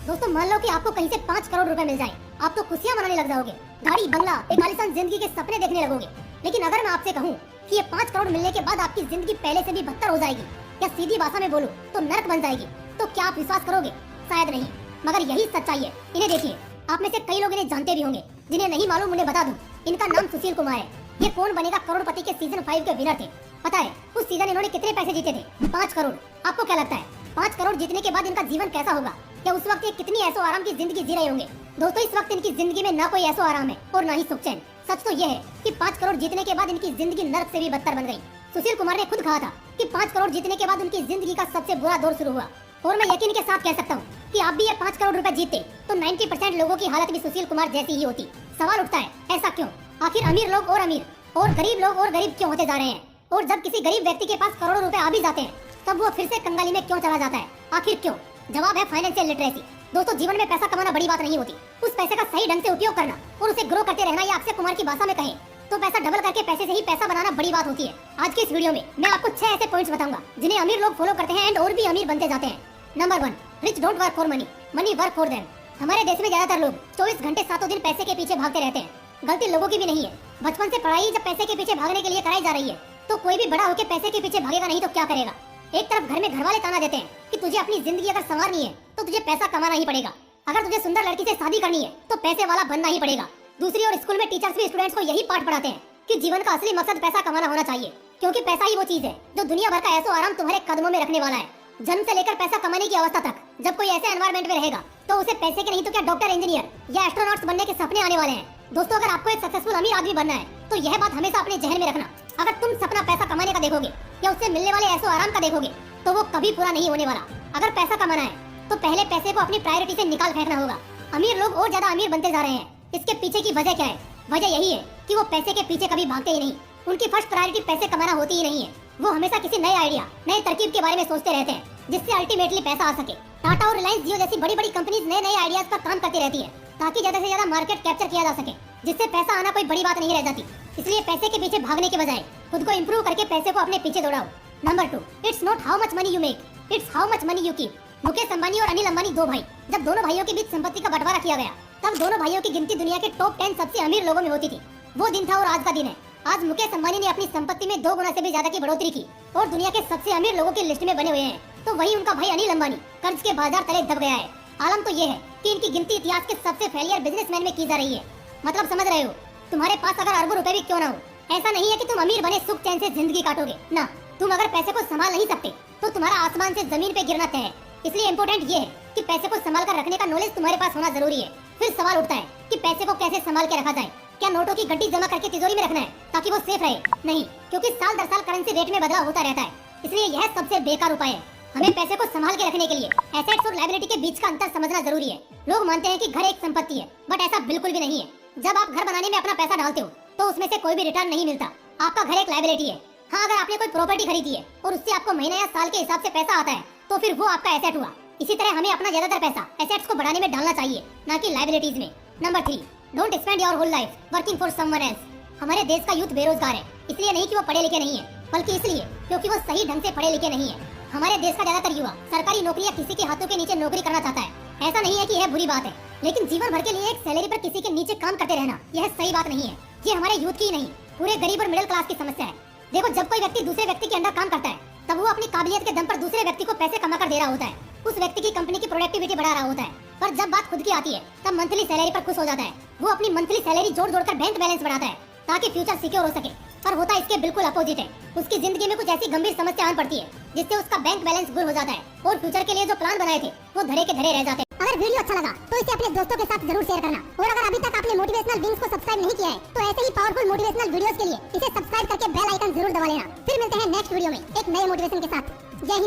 दोस्तों मान लो कि आपको कहीं से 5 करोड़ रुपए मिल जाए, आप तो खुशियां मनाने लग जाओगे, गाड़ी बंगला एक आलीशान जिंदगी के सपने देखने लगोगे। लेकिन अगर मैं आपसे कहूँ कि ये 5 करोड़ मिलने के बाद आपकी जिंदगी पहले से भी बदतर हो जाएगी, या सीधी भाषा में बोलूं तो नरक बन जाएगी, तो क्या आप विश्वास करोगे? शायद नहीं, मगर यही सच्चाई है। इन्हें देखिए, आप में से कई लोग इन्हें जानते भी होंगे, जिन्हें नहीं मालूम उन्हें बता दूं, इनका नाम सुशील कुमार है। ये कौन बनेगा करोड़पति के सीजन 5 के विनर थे। पता है उस सीजन इन्होंने कितने पैसे जीते थे? 5 करोड़। आपको क्या लगता है 5 करोड़ जीतने के बाद इनका जीवन कैसा होगा? क्या उस वक्त ये कितनी ऐसो आराम की जिंदगी जी रहे होंगे? दोस्तों इस वक्त इनकी जिंदगी में ना कोई ऐसो आराम है और ना ही सुख चैन। सच तो यह है कि 5 करोड़ जीतने के बाद इनकी जिंदगी नरक से भी बदतर बन गई। सुशील कुमार ने खुद कहा था कि 5 करोड़ जीतने के बाद उनकी जिंदगी का सबसे बुरा दौर शुरू हुआ। और मैं यकीन के साथ कह सकता हूँ कि आप भी ये 5 करोड़ रुपए जीतते तो 90% लोगों की हालत भी सुशील कुमार जैसी ही होती। सवाल उठता है ऐसा क्यों? आखिर अमीर लोग और अमीर और गरीब लोग और गरीब क्यों होते जा रहे हैं? और जब किसी गरीब व्यक्ति के पास करोड़ों रुपए आ भी जाते हैं तब वो फिर से कंगाली में क्यों चला जाता है? आखिर क्यों? जवाब है फाइनेंशियल लिटरेसी। दोस्तों जीवन में पैसा कमाना बड़ी बात नहीं होती, उस पैसे का सही ढंग से उपयोग करना और उसे ग्रो करते रहना, या अक्षय कुमार की भाषा में कहें तो पैसा डबल करके पैसे से ही पैसा बनाना बड़ी बात होती है। आज के इस वीडियो में मैं आपको 6 ऐसे पॉइंट्स बताऊंगा जिन्हें अमीर लोग फॉलो करते हैं एंड और भी अमीर बनते जाते हैं। Number 1, rich don't work for money, money work for them. हमारे देश में ज्यादातर लोग 24 घंटे 7 दिन पैसे के पीछे भागते रहते हैं। गलती लोगों की भी नहीं है। बचपन से पढ़ाई जब पैसे के पीछे भागने के लिए कराई जा रही है तो कोई भी बड़ा होकर पैसे के पीछे भागेगा नहीं तो क्या करेगा? एक तरफ घर में घर वाले ताना देते हैं कि तुझे अपनी जिंदगी अगर संवारनी है तो तुझे पैसा कमाना ही पड़ेगा, अगर तुझे सुंदर लड़की से शादी करनी है तो पैसे वाला बनना ही पड़ेगा। दूसरी ओर स्कूल में टीचर्स भी स्टूडेंट्स को यही पाठ पढ़ाते हैं कि जीवन का असली मकसद पैसा कमाना होना चाहिए, क्योंकि पैसा ही वो चीज है जो दुनिया भर का ऐसो आराम तुम्हारे कदमों में रखने वाला है। जन्म से लेकर पैसा कमाने की अवस्था तक जब कोई ऐसे एनवायरमेंट में रहेगा तो उसे पैसे के नहीं तो क्या डॉक्टर, इंजीनियर या एस्ट्रोनॉट्स बनने के सपने आने वाले हैं। दोस्तों अगर आपको एक सक्सेसफुल अमीर आदमी बनना है तो यह बात हमेशा अपने जहन में रखना, अगर तुम सपना पैसा कमाने का देखोगे या उससे मिलने वाले ऐसो आराम का देखोगे तो वो कभी पूरा नहीं होने वाला। अगर पैसा कमाना है तो पहले पैसे को अपनी प्रायोरिटी से निकाल फेंकना होगा। अमीर लोग और ज्यादा अमीर बनते जा रहे हैं, इसके पीछे की वजह क्या है? वजह यही है कि वो पैसे के पीछे कभी भागते ही नहीं। उनकी फर्स्ट प्रायोरिटी पैसे कमाना होती ही नहीं है। वो हमेशा किसी नए आइडिया, नए तरकीब के बारे में सोचते रहते हैं जिससे अल्टीमेटली पैसा आ सके। टाटा और रिलायंस जियो जैसी बड़ी बड़ी कंपनीज नए नए आइडियाज पर काम करती रहती है ताकि ज्यादा से ज्यादा मार्केट कैप्चर किया जा सके, जिससे पैसा आना कोई बड़ी बात नहीं रह जाती। इसलिए पैसे के पीछे भागने के बजाय खुद को इंप्रूव करके पैसे को अपने पीछे दौड़ाओ। Number 2, it's not how much money you make, it's how much money you keep. Mukesh Ambani और अनिल अंबानी 2 भाई, जब दोनों भाइयों के बीच संपत्ति का बंटवारा किया गया तब दोनों भाइयों की गिनती दुनिया के टॉप 10 सबसे अमीर लोगों में होती थी। वो दिन था और आज का दिन है। आज मुकेश अंबानी ने अपनी संपत्ति में 2 गुना से भी ज्यादा की बढ़ोतरी की और दुनिया के सबसे अमीर लोगों की लिस्ट में बने हुए हैं। तो वही उनका भाई अनिल अंबानी कर्ज के बाजार तले दब गया है। आलम तो ये है कि इनकी गिनती इतिहास के सबसे फेलियर बिजनेसमैन में की जा रही है। मतलब समझ रहे हो, तुम्हारे पास अगर अरबों रुपए भी क्यों ना हो, ऐसा नहीं है कि तुम अमीर बने सुख चैन से जिंदगी काटोगे ना। तुम अगर पैसे को संभाल नहीं सकते तो तुम्हारा आसमान से जमीन पे गिरना तय है। इसलिए इम्पोर्टेंट ये है कि पैसे को संभाल कर रखने का नॉलेज तुम्हारे पास होना जरूरी है। फिर सवाल उठता है कि पैसे को कैसे संभाल के रखा जाए? क्या नोटों की गड्डी जमा करके तिजोरी में रखना है ताकि वो सेफ रहे? नहीं, क्योंकि साल दर साल करेंसी रेट में बदलाव होता रहता है। इसलिए यह सबसे बेकार उपाय है। हमें पैसे को संभाल के रखने के लिए एसेट्स और लायबिलिटी के बीच का अंतर समझना जरूरी है। लोग मानते हैं कि घर एक संपत्ति है, बट ऐसा बिल्कुल भी नहीं है। जब आप घर बनाने में अपना पैसा डालते हो तो उसमें से कोई भी रिटर्न नहीं मिलता। आपका घर एक लायबिलिटी है। हाँ, अगर आपने कोई प्रॉपर्टी खरीदी है और उससे आपको महीने या साल के हिसाब से पैसा आता है तो फिर वो आपका एसेट हुआ। इसी तरह हमें अपना ज्यादातर पैसा एसेट्स को बढ़ाने में डालना चाहिए, ना कि लायबिलिटीज में। Number 3, don't spend your whole life working for someone else. हमारे देश का यूथ बेरोजगार है, इसलिए नहीं कि वो पढ़े लिखे नहीं है, बल्कि इसलिए क्योंकि वो सही ढंग से पढ़े लिखे नहीं है। हमारे देश का ज्यादातर युवा सरकारी नौकरी या किसी के हाथों के नीचे नौकरी करना चाहता है। ऐसा नहीं है कि यह बुरी बात है, लेकिन जीवन भर के लिए एक सैलरी पर किसी के नीचे काम करते रहना यह सही बात नहीं है। ये हमारे यूथ की नहीं, पूरे गरीब और मिडिल क्लास की समस्या है। देखो, जब कोई व्यक्ति दूसरे व्यक्ति के अंडर काम करता है तब वो अपनी काबिलियत के दम पर दूसरे व्यक्ति को पैसे कमा कर दे रहा होता है, उस व्यक्ति की कंपनी की प्रोडक्टिविटी बढ़ा रहा होता है। पर जब बात खुद की आती है तब मंथली सैलरी पर खुश हो जाता है। वो अपनी मंथली सैलरी जोड़ जोड़ कर बैंक बैलेंस बढ़ाता है ताकि फ्यूचर सिक्योर हो सके। पर होता इसके बिल्कुल अपोजिट है। उसकी जिंदगी में कुछ ऐसी गंभीर समस्या आन पड़ती है जिससे उसका बैंक बैलेंस गुल हो जाता है और फ्यूचर के लिए जो प्लान बनाए थे वो धरे के धरे रह जाते हैं। अगर वीडियो अच्छा लगा तो इसे अपने दोस्तों के साथ जरूर शेयर करना, और अगर अभी तक आपने मोटिवेशनल विंग्स को सब्सक्राइब नहीं किया है तो ऐसे ही पावरफुल मोटिवेशनल वीडियोस के लिए इसे सब्सक्राइब करके बेल आइकन जरूर दबा लेना। फिर मिलते हैं नेक्स्ट वीडियो में एक नए मोटिवेशन के साथ। जय हिंद।